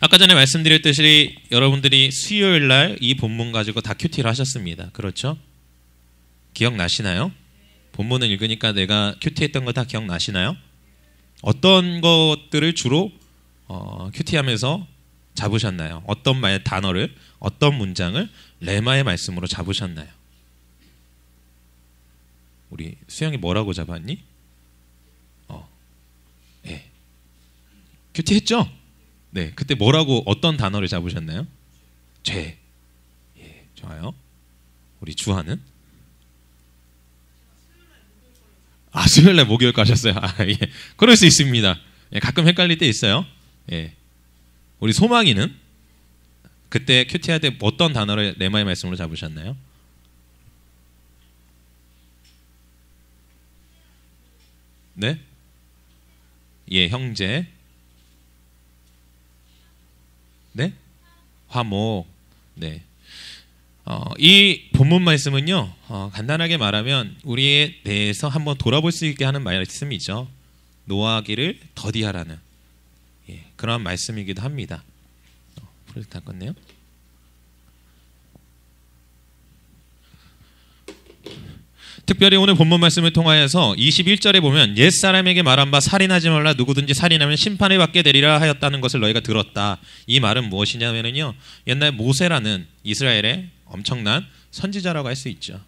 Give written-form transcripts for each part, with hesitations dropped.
아까 전에 말씀드렸듯이 여러분들이 수요일 날 이 본문 가지고 다 큐티를 하셨습니다. 그렇죠? 기억나시나요? 본문을 읽으니까 내가 큐티했던 거 다 기억나시나요? 어떤 것들을 주로 큐티하면서 잡으셨나요? 어떤 단어를, 어떤 문장을 레마의 말씀으로 잡으셨나요? 우리 수영이 뭐라고 잡았니? 예. 큐티했죠? 네, 그때 뭐라고 어떤 단어를 잡으셨나요? 죄. 예, 좋아요. 우리 주하는? 수요일날 목요일 가셨어요. 예. 그럴 수 있습니다. 예, 가끔 헷갈릴 때 있어요. 예. 우리 소망이는 그때 큐티할 때 어떤 단어를 레마의 말씀으로 잡으셨나요? 네? 예, 형제. 네? 화목. 네. 이 본문 말씀은요, 간단하게 말하면 우리에 대해서 한번 돌아볼 수 있게 하는 말씀이죠. 노하기를 더디하라는 그런 말씀이기도 합니다. 프로젝트 할 건데요. 특별히 오늘 본문 말씀을 통하여서 21절에 보면 옛사람에게 말한 바 살인하지 말라 누구든지 살인하면 심판을 받게 되리라 하였다는 것을 너희가 들었다. 이 말은 무엇이냐면요, 옛날 모세라는 이스라엘의 엄청난 선지자라고 할 수 있죠.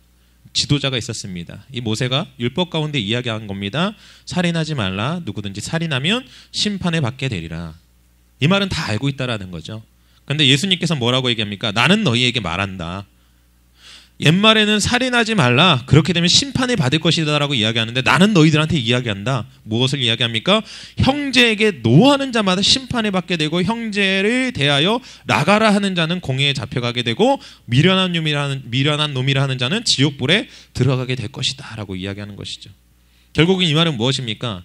지도자가 있었습니다. 이 모세가 율법 가운데 이야기한 겁니다. 살인하지 말라 누구든지 살인하면 심판을 받게 되리라. 이 말은 다 알고 있다라는 거죠. 그런데 예수님께서 뭐라고 얘기합니까? 나는 너희에게 말한다. 옛말에는 살인하지 말라, 그렇게 되면 심판을 받을 것이다 라고 이야기하는데 나는 너희들한테 이야기한다. 무엇을 이야기합니까? 형제에게 노하는 자마다 심판을 받게 되고 형제를 대하여 나가라 하는 자는 공회에 잡혀가게 되고 미련한 놈이라 하는 자는 지옥불에 들어가게 될 것이다 라고 이야기하는 것이죠. 결국은 이 말은 무엇입니까?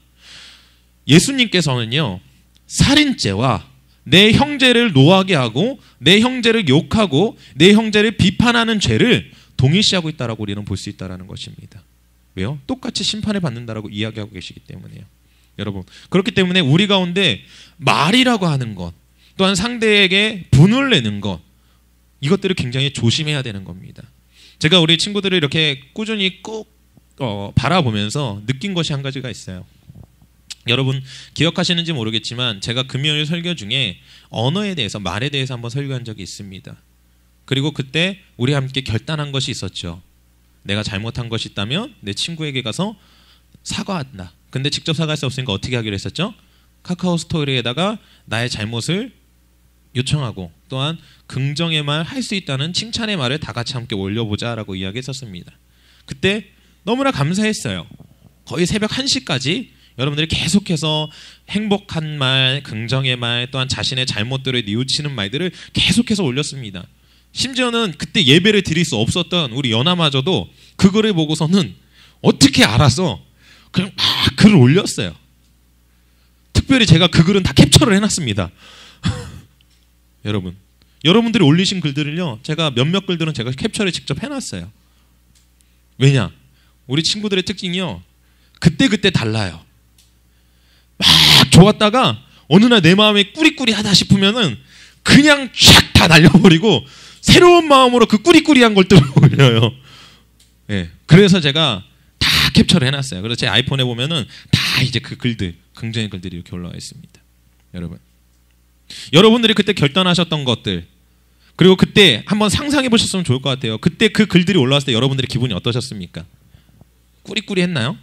예수님께서는요, 살인죄와 내 형제를 노하게 하고 내 형제를 욕하고 내 형제를 비판하는 죄를 동일시하고 있다라고 우리는 볼 수 있다라는 것입니다. 왜요? 똑같이 심판을 받는다라고 이야기하고 계시기 때문에요. 여러분, 그렇기 때문에 우리 가운데 말이라고 하는 것, 또한 상대에게 분을 내는 것, 이것들을 굉장히 조심해야 되는 겁니다. 제가 우리 친구들을 이렇게 꾸준히 꼭 바라보면서 느낀 것이 한 가지가 있어요. 여러분 기억하시는지 모르겠지만 제가 금요일 설교 중에 언어에 대해서, 말에 대해서 한번 설교한 적이 있습니다. 그리고 그때 우리 함께 결단한 것이 있었죠. 내가 잘못한 것이 있다면 내 친구에게 가서 사과한다. 근데 직접 사과할 수 없으니까 어떻게 하기로 했었죠? 카카오 스토리에다가 나의 잘못을 요청하고 또한 긍정의 말, 할 수 있다는 칭찬의 말을 다 같이 함께 올려보자라고 이야기했었습니다. 그때 너무나 감사했어요. 거의 새벽 1시까지 여러분들이 계속해서 행복한 말, 긍정의 말, 또한 자신의 잘못들을 뉘우치는 말들을 계속해서 올렸습니다. 심지어는 그때 예배를 드릴 수 없었던 우리 연아마저도 그거를 보고서는 어떻게 알아서 그냥 막 글을 올렸어요. 특별히 제가 그 글은 다 캡처를 해놨습니다. 여러분들이 올리신 글들을요, 제가 몇몇 글들은 제가 캡처를 직접 해놨어요. 왜냐? 우리 친구들의 특징이요, 그때그때 달라요. 막 좋았다가 어느 날 내 마음에 꾸리꾸리하다 싶으면은 그냥 촥 다 날려버리고 새로운 마음으로 그 꾸리꾸리한 것들을 올려요. 예, 그래서 제가 다 캡처를 해놨어요. 그래서 제 아이폰에 보면은 다 이제 그 글들, 긍정의 글들이 이렇게 올라와 있습니다. 여러분들이 그때 결단하셨던 것들, 그리고 그때 한번 상상해 보셨으면 좋을 것 같아요. 그때 그 글들이 올라왔을 때 여러분들의 기분이 어떠셨습니까? 꾸리꾸리했나요?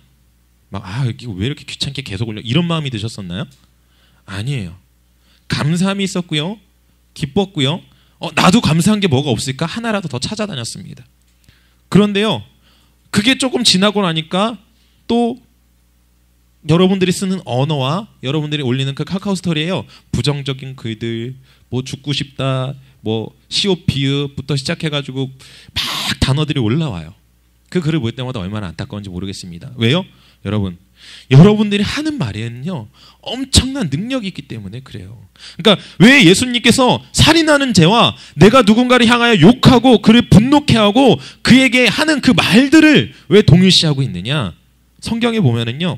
막 이거 왜 이렇게 귀찮게 계속 올려, 이런 마음이 드셨었나요? 아니에요. 감사함이 있었고요, 기뻤고요, 나도 감사한 게 뭐가 없을까 하나라도 더 찾아다녔습니다. 그런데요, 그게 조금 지나고 나니까 또 여러분들이 쓰는 언어와 여러분들이 올리는 그 카카오 스토리에요, 부정적인 글들, 뭐 죽고 싶다, 뭐 시옷 비읍부터 시작해가지고 막 단어들이 올라와요. 그 글을 볼 때마다 얼마나 안타까운지 모르겠습니다. 왜요? 여러분들이 하는 말에는요, 엄청난 능력이 있기 때문에 그래요. 그러니까 왜 예수님께서 살인하는 죄와 내가 누군가를 향하여 욕하고 그를 분노케 하고 그에게 하는 그 말들을 왜 동일시하고 있느냐? 성경에 보면은요,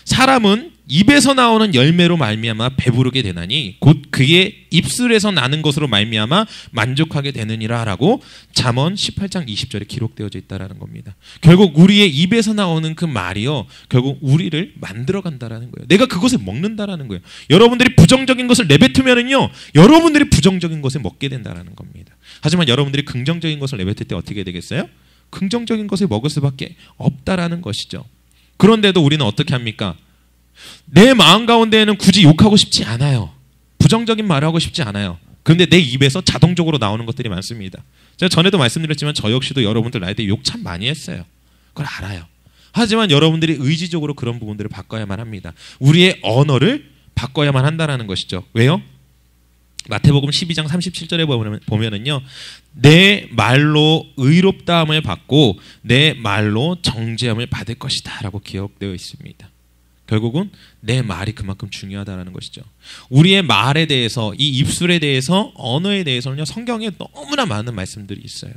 사람은 입에서 나오는 열매로 말미암아 배부르게 되나니 곧 그의 입술에서 나는 것으로 말미암아 만족하게 되느니라라고 잠언 18장 20절에 기록되어져 있다라는 겁니다. 결국 우리의 입에서 나오는 그 말이요, 결국 우리를 만들어 간다라는 거예요. 내가 그것을 먹는다라는 거예요. 여러분들이 부정적인 것을 내뱉으면은요, 여러분들이 부정적인 것을 먹게 된다라는 겁니다. 하지만 여러분들이 긍정적인 것을 내뱉을 때 어떻게 되겠어요? 긍정적인 것을 먹을 수밖에 없다라는 것이죠. 그런데도 우리는 어떻게 합니까? 내 마음 가운데에는 굳이 욕하고 싶지 않아요. 부정적인 말을 하고 싶지 않아요. 그런데 내 입에서 자동적으로 나오는 것들이 많습니다. 제가 전에도 말씀드렸지만 저 역시도 여러분들 나이 때 욕 참 많이 했어요. 그걸 알아요. 하지만 여러분들이 의지적으로 그런 부분들을 바꿔야만 합니다. 우리의 언어를 바꿔야만 한다는 것이죠. 왜요? 마태복음 12장 37절에 보면은요, 내 말로 의롭다함을 받고 내 말로 정죄함을 받을 것이다 라고 기록되어 있습니다. 결국은 내 말이 그만큼 중요하다는 것이죠. 우리의 말에 대해서, 이 입술에 대해서, 언어에 대해서는요, 성경에 너무나 많은 말씀들이 있어요.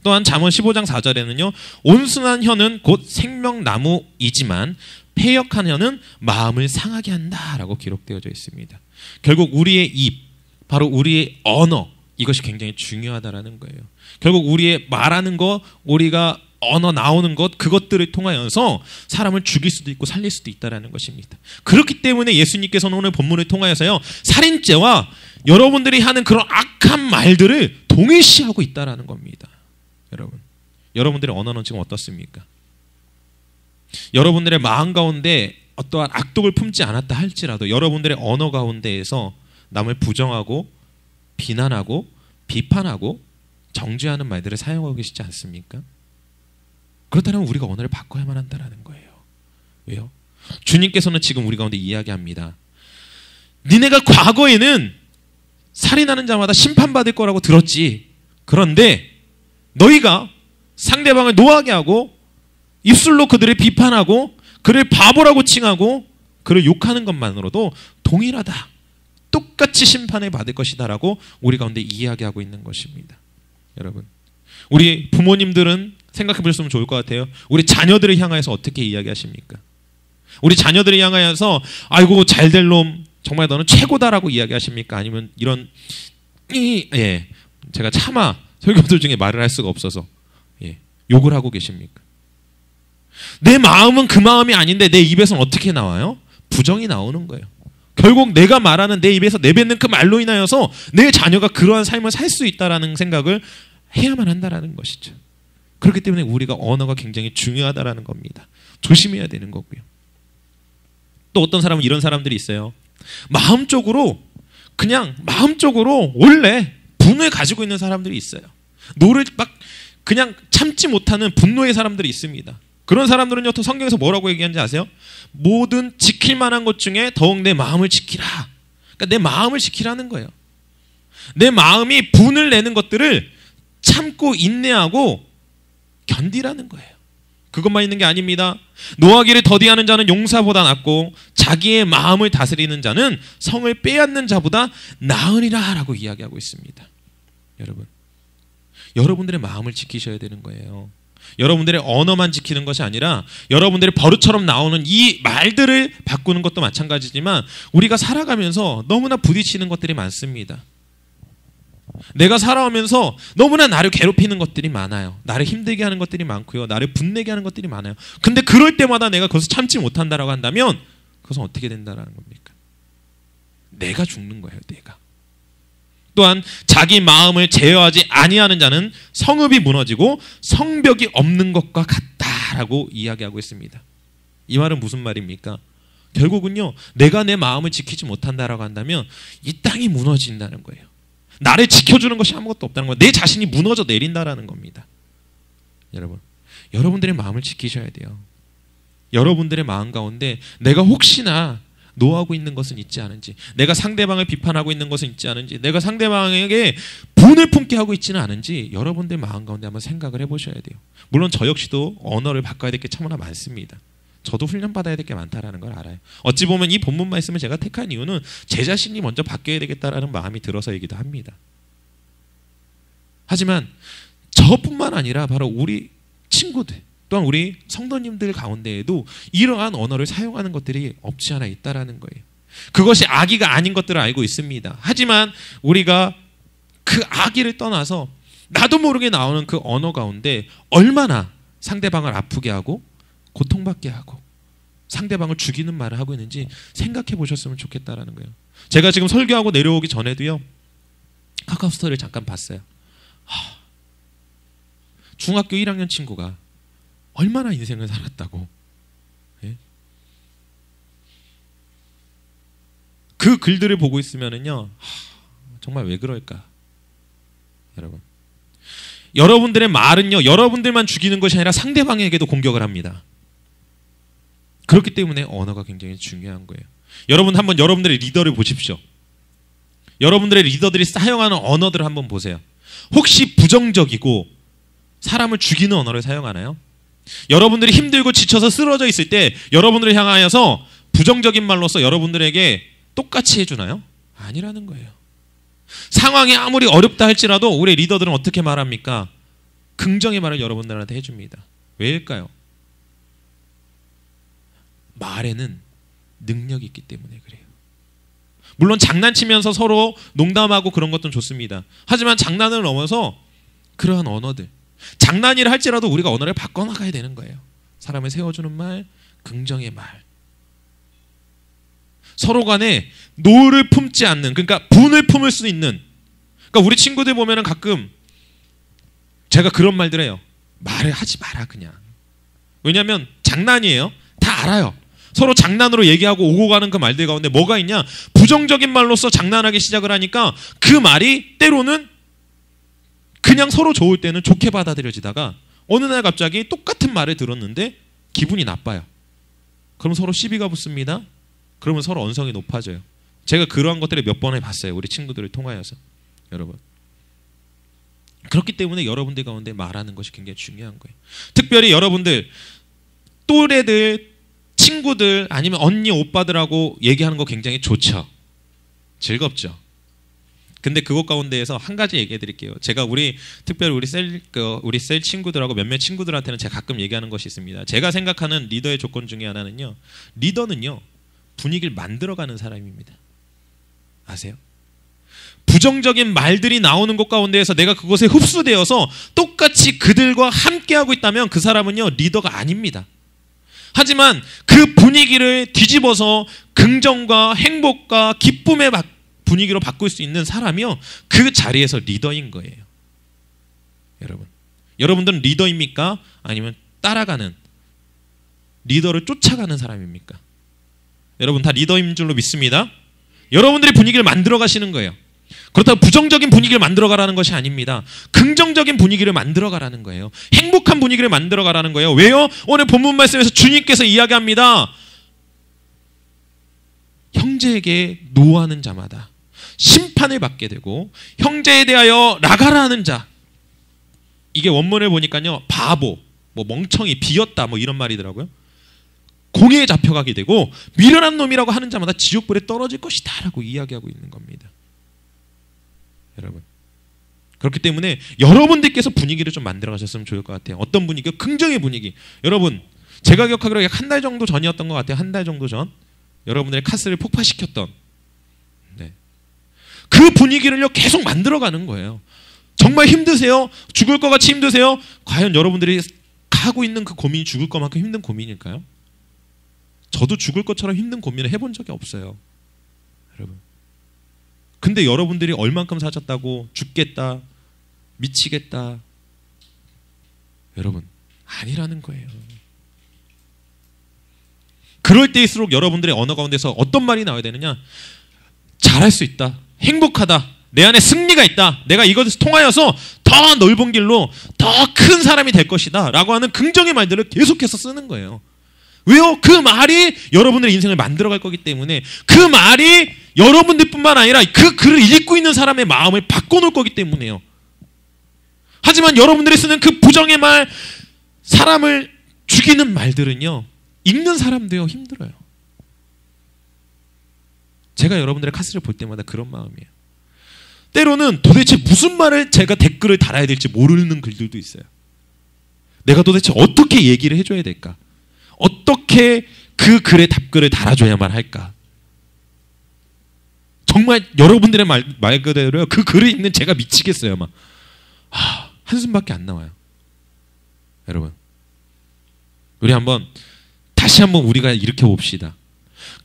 또한 잠언 15장 4절에는요, 온순한 혀는 곧 생명나무이지만 패역한 혀는 마음을 상하게 한다라고 기록되어져 있습니다. 결국 우리의 입, 바로 우리의 언어, 이것이 굉장히 중요하다라는 거예요. 결국 우리의 말하는 것, 우리가 언어 나오는 것, 그것들을 통하여서 사람을 죽일 수도 있고 살릴 수도 있다는 것입니다. 그렇기 때문에 예수님께서는 오늘 본문을 통하여서요, 살인죄와 여러분들이 하는 그런 악한 말들을 동일시하고 있다는 겁니다. 여러분들의 언어는 지금 어떻습니까? 여러분들의 마음 가운데 어떠한 악독을 품지 않았다 할지라도 여러분들의 언어 가운데에서 남을 부정하고 비난하고 비판하고 정죄하는 말들을 사용하고 계시지 않습니까? 그렇다면 우리가 언어를 바꿔야만 한다는 거예요. 왜요? 주님께서는 지금 우리 가운데 이야기합니다. 니네가 과거에는 살인하는 자마다 심판받을 거라고 들었지. 그런데 너희가 상대방을 노하게 하고 입술로 그들을 비판하고 그를 바보라고 칭하고 그를 욕하는 것만으로도 동일하다. 똑같이 심판을 받을 것이다 라고 우리 가운데 이야기하고 있는 것입니다. 여러분, 우리 부모님들은 생각해 보셨으면 좋을 것 같아요. 우리 자녀들을 향하여서 어떻게 이야기하십니까? 우리 자녀들을 향하여서 아이고 잘될 놈, 정말 너는 최고다라고 이야기하십니까? 아니면 이런 제가 차마 설교들 중에 말을 할 수가 없어서 욕을 하고 계십니까? 내 마음은 그 마음이 아닌데 내 입에서는 어떻게 나와요? 부정이 나오는 거예요. 결국 내가 말하는 내 입에서 내뱉는 그 말로 인하여서 내 자녀가 그러한 삶을 살 수 있다라는 생각을 해야만 한다라는 것이죠. 그렇기 때문에 우리가 언어가 굉장히 중요하다라는 겁니다. 조심해야 되는 거고요. 또 어떤 사람은 이런 사람들이 있어요. 마음적으로 원래 분노를 가지고 있는 사람들이 있어요. 노를 막 그냥 참지 못하는 분노의 사람들이 있습니다. 그런 사람들은요, 또 성경에서 뭐라고 얘기하는지 아세요? 모든 지킬 만한 것 중에 더욱 내 마음을 지키라. 그러니까 내 마음을 지키라는 거예요. 내 마음이 분을 내는 것들을 참고 인내하고 견디라는 거예요. 그것만 있는 게 아닙니다. 노하기를 더디하는 자는 용사보다 낫고 자기의 마음을 다스리는 자는 성을 빼앗는 자보다 나으리라 라고 이야기하고 있습니다. 여러분들의 마음을 지키셔야 되는 거예요. 여러분들의 언어만 지키는 것이 아니라 여러분들의 버릇처럼 나오는 이 말들을 바꾸는 것도 마찬가지지만 우리가 살아가면서 너무나 부딪히는 것들이 많습니다. 내가 살아오면서 너무나 나를 괴롭히는 것들이 많아요. 나를 힘들게 하는 것들이 많고요. 나를 분내게 하는 것들이 많아요. 근데 그럴 때마다 내가 그것을 참지 못한다라고 한다면 그것은 어떻게 된다는 겁니까? 내가 죽는 거예요. 내가. 또한 자기 마음을 제어하지 아니하는 자는 성읍이 무너지고 성벽이 없는 것과 같다라고 이야기하고 있습니다. 이 말은 무슨 말입니까? 결국은요, 내가 내 마음을 지키지 못한다라고 한다면 이 땅이 무너진다는 거예요. 나를 지켜주는 것이 아무것도 없다는 거예요. 내 자신이 무너져 내린다라는 겁니다. 여러분들의 마음을 지키셔야 돼요. 여러분들의 마음 가운데 내가 혹시나 노하고 있는 것은 있지 않은지, 내가 상대방을 비판하고 있는 것은 있지 않은지, 내가 상대방에게 분을 품게 하고 있지는 않은지 여러분들 마음 가운데 한번 생각을 해보셔야 돼요. 물론 저 역시도 언어를 바꿔야 될 게 참나 많습니다. 저도 훈련받아야 될 게 많다라는 걸 알아요. 어찌 보면 이 본문 말씀을 제가 택한 이유는 제 자신이 먼저 바뀌어야 되겠다라는 마음이 들어서이기도 합니다. 하지만 저뿐만 아니라 바로 우리 친구들, 또한 우리 성도님들 가운데에도 이러한 언어를 사용하는 것들이 없지 않아 있다라는 거예요. 그것이 악의가 아닌 것들을 알고 있습니다. 하지만 우리가 그 악의를 떠나서 나도 모르게 나오는 그 언어 가운데 얼마나 상대방을 아프게 하고 고통받게 하고 상대방을 죽이는 말을 하고 있는지 생각해 보셨으면 좋겠다라는 거예요. 제가 지금 설교하고 내려오기 전에도요, 카카오스토리를 잠깐 봤어요. 중학교 1학년 친구가 얼마나 인생을 살았다고. 예? 그 글들을 보고 있으면은요, 정말 왜 그럴까? 여러분들의 말은요, 여러분들만 죽이는 것이 아니라 상대방에게도 공격을 합니다. 그렇기 때문에 언어가 굉장히 중요한 거예요. 여러분 한번 여러분들의 리더를 보십시오. 여러분들의 리더들이 사용하는 언어들을 한번 보세요. 혹시 부정적이고 사람을 죽이는 언어를 사용하나요? 여러분들이 힘들고 지쳐서 쓰러져 있을 때 여러분들을 향하여서 부정적인 말로써 여러분들에게 똑같이 해주나요? 아니라는 거예요. 상황이 아무리 어렵다 할지라도 우리 리더들은 어떻게 말합니까? 긍정의 말을 여러분들한테 해줍니다. 왜일까요? 말에는 능력이 있기 때문에 그래요. 물론 장난치면서 서로 농담하고 그런 것도 좋습니다. 하지만 장난을 넘어서 그러한 언어들, 장난이라 할지라도 우리가 언어를 바꿔나가야 되는 거예요. 사람을 세워주는 말, 긍정의 말, 서로 간에 노를 품지 않는, 그러니까 분을 품을 수 있는, 그러니까 우리 친구들 보면은 가끔 제가 그런 말들 해요. 말을 하지 마라 그냥. 왜냐하면 장난이에요. 다 알아요. 서로 장난으로 얘기하고 오고 가는 그 말들 가운데 뭐가 있냐? 부정적인 말로써 장난하기 시작을 하니까 그 말이 때로는 그냥 서로 좋을 때는 좋게 받아들여지다가 어느 날 갑자기 똑같은 말을 들었는데 기분이 나빠요. 그럼 서로 시비가 붙습니다. 그러면 서로 언성이 높아져요. 제가 그러한 것들을 몇 번 해봤어요. 우리 친구들을 통하여서. 여러분, 그렇기 때문에 여러분들 가운데 말하는 것이 굉장히 중요한 거예요. 특별히 여러분들 또래들, 친구들 아니면 언니, 오빠들하고 얘기하는 거 굉장히 좋죠. 즐겁죠. 근데 그것 가운데에서 한 가지 얘기해 드릴게요. 제가 특별히 우리 셀 친구들하고 몇몇 친구들한테는 제가 가끔 얘기하는 것이 있습니다. 제가 생각하는 리더의 조건 중에 하나는요, 리더는요 분위기를 만들어가는 사람입니다. 아세요? 부정적인 말들이 나오는 것 가운데에서 내가 그것에 흡수되어서 똑같이 그들과 함께하고 있다면 그 사람은요 리더가 아닙니다. 하지만 그 분위기를 뒤집어서 긍정과 행복과 기쁨의 분위기로 바꿀 수 있는 사람이요, 그 자리에서 리더인 거예요. 여러분들은 리더입니까? 아니면 따라가는, 리더를 쫓아가는 사람입니까? 여러분 다 리더인 줄로 믿습니다. 여러분들이 분위기를 만들어 가시는 거예요. 그렇다고 부정적인 분위기를 만들어 가라는 것이 아닙니다. 긍정적인 분위기를 만들어 가라는 거예요. 행복한 분위기를 만들어 가라는 거예요. 왜요? 오늘 본문 말씀에서 주님께서 이야기합니다. 형제에게 노하는 자마다 심판을 받게 되고 형제에 대하여 나가라 하는 자, 이게 원문을 보니까요 바보, 멍청이, 비었다 이런 말이더라고요. 공회에 잡혀가게 되고 미련한 놈이라고 하는 자마다 지옥불에 떨어질 것이다 라고 이야기하고 있는 겁니다. 여러분, 그렇기 때문에 여러분들께서 분위기를 좀 만들어 가셨으면 좋을 것 같아요. 어떤 분위기요? 긍정의 분위기. 여러분, 제가 기억하기로 약 한 달 정도 전이었던 것 같아요. 한 달 정도 전 여러분들의 카스를 폭파시켰던, 그 분위기를요 계속 만들어가는 거예요. 정말 힘드세요? 죽을 것 같이 힘드세요? 과연 여러분들이 하고 있는 그 고민이 죽을 것만큼 힘든 고민일까요? 저도 죽을 것처럼 힘든 고민을 해본 적이 없어요. 여러분, 근데 여러분들이 얼만큼 사셨다고 죽겠다, 미치겠다, 여러분 아니라는 거예요. 그럴 때일수록 여러분들의 언어 가운데서 어떤 말이 나와야 되느냐? 잘할 수 있다, 행복하다, 내 안에 승리가 있다, 내가 이것을 통하여서 더 넓은 길로 더 큰 사람이 될 것이다 라고 하는 긍정의 말들을 계속해서 쓰는 거예요. 왜요? 그 말이 여러분들의 인생을 만들어갈 거기 때문에, 그 말이 여러분들뿐만 아니라 그 글을 읽고 있는 사람의 마음을 바꿔놓을 거기 때문에요. 하지만 여러분들이 쓰는 그 부정의 말, 사람을 죽이는 말들은요 읽는 사람도요 힘들어요. 제가 여러분들의 카스를 볼 때마다 그런 마음이에요. 때로는 도대체 무슨 말을 제가 댓글을 달아야 될지 모르는 글들도 있어요. 내가 도대체 어떻게 얘기를 해줘야 될까? 어떻게 그 글에 답글을 달아줘야만 할까? 정말 여러분들의 말 그대로요. 그 글을 읽는 제가 미치겠어요. 막 한숨밖에 안 나와요. 여러분, 우리 다시 한번 우리가 일으켜 봅시다.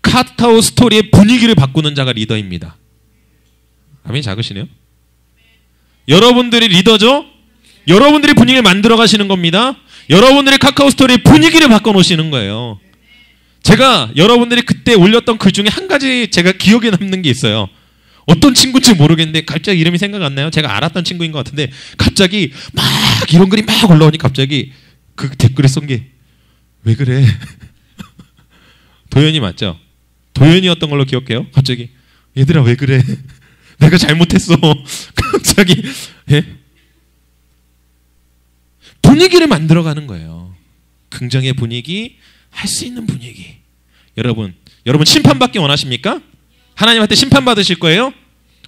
카카오 스토리의 분위기를 바꾸는 자가 리더입니다. 아멘. 작으시네요. 여러분들이 리더죠? 여러분들이 분위기를 만들어 가시는 겁니다. 여러분들이 카카오 스토리의 분위기를 바꿔 놓으시는 거예요. 제가 여러분들이 그때 올렸던 글 중에 한 가지 제가 기억에 남는 게 있어요. 어떤 친구인지 모르겠는데 갑자기 이름이 생각 안 나요. 제가 알았던 친구인 것 같은데 갑자기 막 이런 글이 막 올라오니 갑자기 그 댓글에 쓴 게 왜 그래? 도현이 맞죠? 도현이었던 걸로 기억해요. 갑자기 얘들아 왜 그래? 내가 잘못했어. 갑자기 예? 분위기를 만들어가는 거예요. 긍정의 분위기, 할 수 있는 분위기. 여러분 심판받기 원하십니까? 하나님한테 심판받으실 거예요?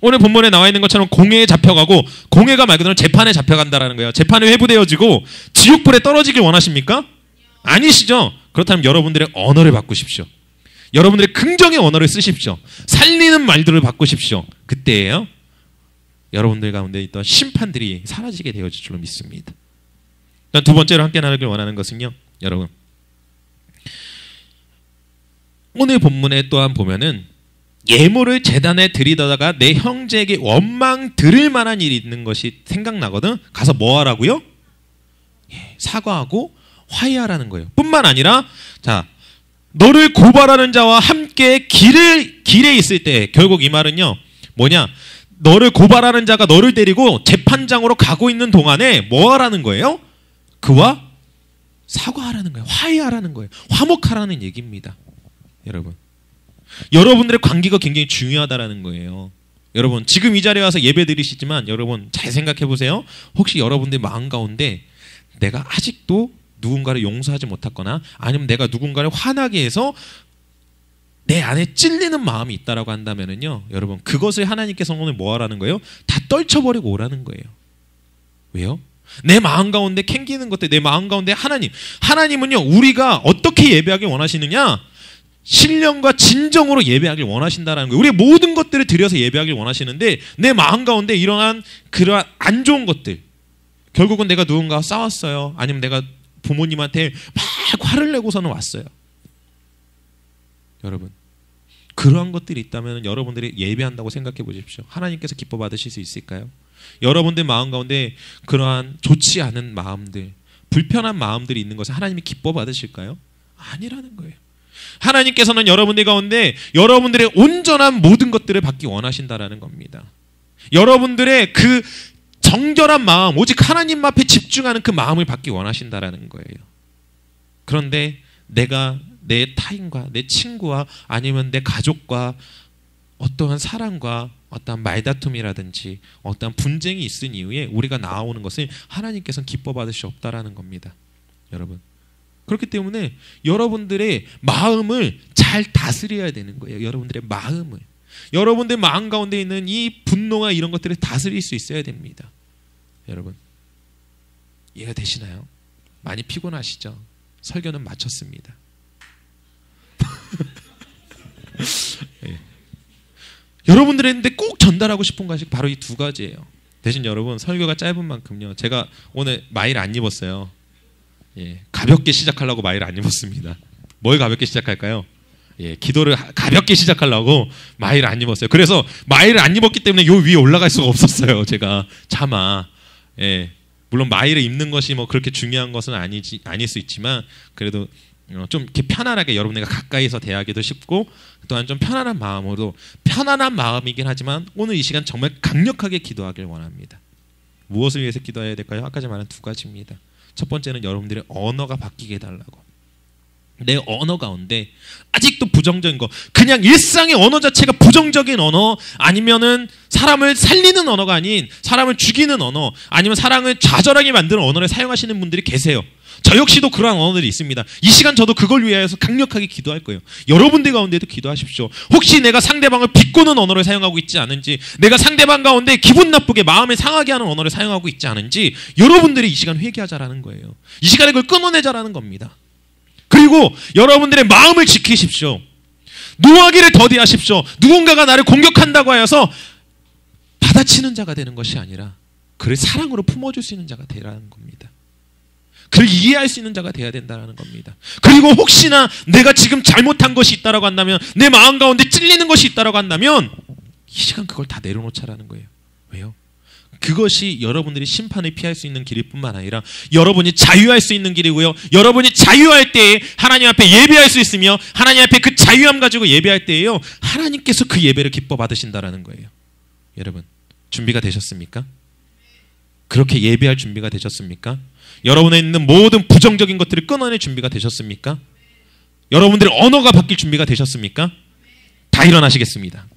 오늘 본문에 나와 있는 것처럼 공회에 잡혀가고, 공회가 말 그대로 재판에 잡혀간다라는 거예요. 재판에 회부되어지고 지옥불에 떨어지길 원하십니까? 아니시죠? 그렇다면 여러분들의 언어를 바꾸십시오. 여러분들의 긍정의 언어를 쓰십시오. 살리는 말들을 바꾸십시오. 그때예요. 여러분들 가운데 있던 심판들이 사라지게 되어질 줄로 믿습니다. 두 번째로 함께 나누길 원하는 것은요, 여러분, 오늘 본문에 또한 보면은 예물을 제단에 드리다가 내 형제에게 원망 들을 만한 일이 있는 것이 생각나거든. 가서 뭐 하라고요? 사과하고 화해하라는 거예요. 뿐만 아니라 자, 너를 고발하는 자와 함께 길에 있을 때, 결국 이 말은요 뭐냐, 너를 고발하는 자가 너를 데리고 재판장으로 가고 있는 동안에 뭐 하라는 거예요? 그와 사과하라는 거예요. 화해하라는 거예요. 화목하라는 얘기입니다. 여러분들의 관계가 굉장히 중요하다라는 거예요. 여러분 지금 이 자리에 와서 예배 드리시지만 여러분 잘 생각해 보세요. 혹시 여러분들 마음 가운데 내가 아직도 누군가를 용서하지 못했거나 아니면 내가 누군가를 화나게 해서 내 안에 찔리는 마음이 있다라고 한다면은요, 여러분 그것을 하나님께서 오늘 뭐 하라는 거예요? 다 떨쳐버리고 오라는 거예요. 왜요? 내 마음 가운데 캥기는 것들, 내 마음 가운데 하나님은요 우리가 어떻게 예배하길 원하시느냐? 신령과 진정으로 예배하길 원하신다라는 거예요. 우리의 모든 것들을 들여서 예배하길 원하시는데 내 마음 가운데 일어난 그러한 안 좋은 것들, 결국은 내가 누군가와 싸웠어요. 아니면 내가 부모님한테 막 화를 내고서는 왔어요. 여러분 그러한 것들이 있다면 여러분들이 예배한다고 생각해 보십시오. 하나님께서 기뻐 받으실 수 있을까요? 여러분들 마음 가운데 그러한 좋지 않은 마음들, 불편한 마음들이 있는 것을 하나님이 기뻐 받으실까요? 아니라는 거예요. 하나님께서는 여러분들 가운데 여러분들의 온전한 모든 것들을 받기 원하신다라는 겁니다. 여러분들의 그 정결한 마음, 오직 하나님 앞에 집중하는 그 마음을 받기 원하신다라는 거예요. 그런데 내가 내 타인과 내 친구와 아니면 내 가족과 어떠한 사랑과 어떠한 말다툼이라든지 어떠한 분쟁이 있은 이후에 우리가 나아오는 것을 하나님께서는 기뻐 받을 수 없다라는 겁니다. 여러분 그렇기 때문에 여러분들의 마음을 잘 다스려야 되는 거예요. 여러분들의 마음을, 여러분들 마음 가운데 있는 이 분노와 이런 것들을 다스릴 수 있어야 됩니다. 여러분 이해가 되시나요? 많이 피곤하시죠? 설교는 마쳤습니다. 예. 여러분들한테 꼭 전달하고 싶은 것이 바로 이 두 가지예요. 대신 여러분 설교가 짧은 만큼요, 제가 오늘 마이를 안 입었어요. 예, 가볍게 시작하려고 마이를 안 입었습니다. 뭘 가볍게 시작할까요? 예, 기도를 가볍게 시작하려고 마이를 안 입었어요. 그래서 마이를 안 입었기 때문에 요 위에 올라갈 수가 없었어요. 제가 차마. 예, 물론 마이를 입는 것이 뭐 그렇게 중요한 것은 아닐 수 있지만 그래도 좀 이렇게 편안하게 여러분들과 가까이서 대하기도 쉽고 또한 좀 편안한 마음으로, 편안한 마음이긴 하지만 오늘 이 시간 정말 강력하게 기도하길 원합니다. 무엇을 위해서 기도해야 될까요? 아까 말한 두 가지입니다. 첫 번째는 여러분들의 언어가 바뀌게 해달라고. 내 언어 가운데 아직도 부정적인 거, 그냥 일상의 언어 자체가 부정적인 언어, 아니면은 사람을 살리는 언어가 아닌 사람을 죽이는 언어, 아니면 사람을 좌절하게 만드는 언어를 사용하시는 분들이 계세요. 저 역시도 그러한 언어들이 있습니다. 이 시간 저도 그걸 위하여서 강력하게 기도할 거예요. 여러분들 가운데도 기도하십시오. 혹시 내가 상대방을 비꼬는 언어를 사용하고 있지 않은지, 내가 상대방 가운데 기분 나쁘게 마음을 상하게 하는 언어를 사용하고 있지 않은지 여러분들이 이 시간 회개하자라는 거예요. 이 시간에 그걸 끊어내자라는 겁니다. 그리고 여러분들의 마음을 지키십시오. 노하기를 더디하십시오. 누군가가 나를 공격한다고 하여서 받아치는 자가 되는 것이 아니라 그를 사랑으로 품어줄 수 있는 자가 되라는 겁니다. 그를 이해할 수 있는 자가 돼야 된다는 겁니다. 그리고 혹시나 내가 지금 잘못한 것이 있다라고 한다면, 내 마음 가운데 찔리는 것이 있다라고 한다면 이 시간 그걸 다 내려놓자라는 거예요. 왜요? 그것이 여러분들이 심판을 피할 수 있는 길일 뿐만 아니라 여러분이 자유할 수 있는 길이고요. 여러분이 자유할 때에 하나님 앞에 예배할 수 있으며, 하나님 앞에 그 자유함 가지고 예배할 때에요, 하나님께서 그 예배를 기뻐 받으신다라는 거예요. 여러분 준비가 되셨습니까? 그렇게 예배할 준비가 되셨습니까? 여러분에 있는 모든 부정적인 것들을 끊어낼 준비가 되셨습니까? 여러분들의 언어가 바뀔 준비가 되셨습니까? 다 일어나시겠습니다.